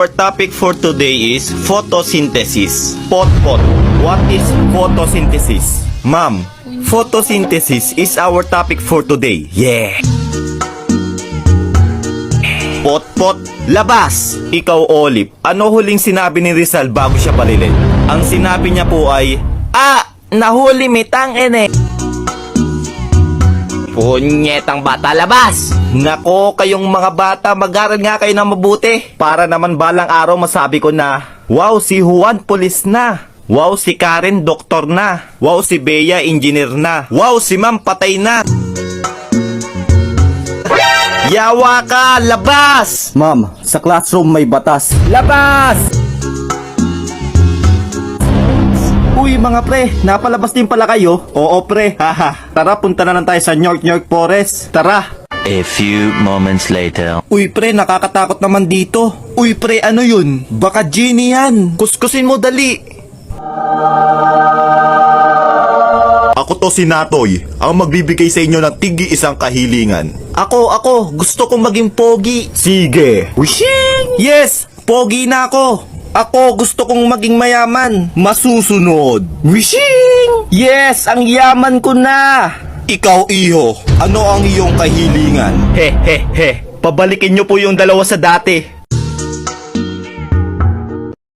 Our topic for today is photosynthesis. Pot. What is photosynthesis? Ma'am, photosynthesis is our topic for today. Yeah. Pot, labas! Ikaw, Olive, ano huling sinabi ni Rizal bago siya barilin? Ang sinabi niya po ay, nahuli mitang ene. Punyetang bata, labas! Nako, kayong mga bata, mag-aral nga kayo ng mabuti. Para naman balang araw masabi ko na, wow, si Juan pulis na. Wow, si Karen doktor na. Wow, si Bea engineer na. Wow, si Ma'am patay na. Yawa ka, labas! Ma'am, sa classroom may batas. Labas! Uy mga pre, napalabas din pala kayo? Oo pre, haha. Tara, punta na lang tayo sa York Forest. Tara. A few moments later. Uy pre, nakakatakot naman dito. Uy pre, ano yun? Baka genie yan. Kuskusin mo dali. Ako to si Natoy, ang magbibigay sa inyo ng tigi isang kahilingan. Ako, gusto kong maging pogi. Sige! Wishing! Yes, pogi na ako. Ako, gusto kong maging mayaman. Masusunod. Wishing! Yes, ang yaman ko na. Ikaw, iho, ano ang iyong kahilingan? He. Pabalikin nyo po yung dalawa sa dati.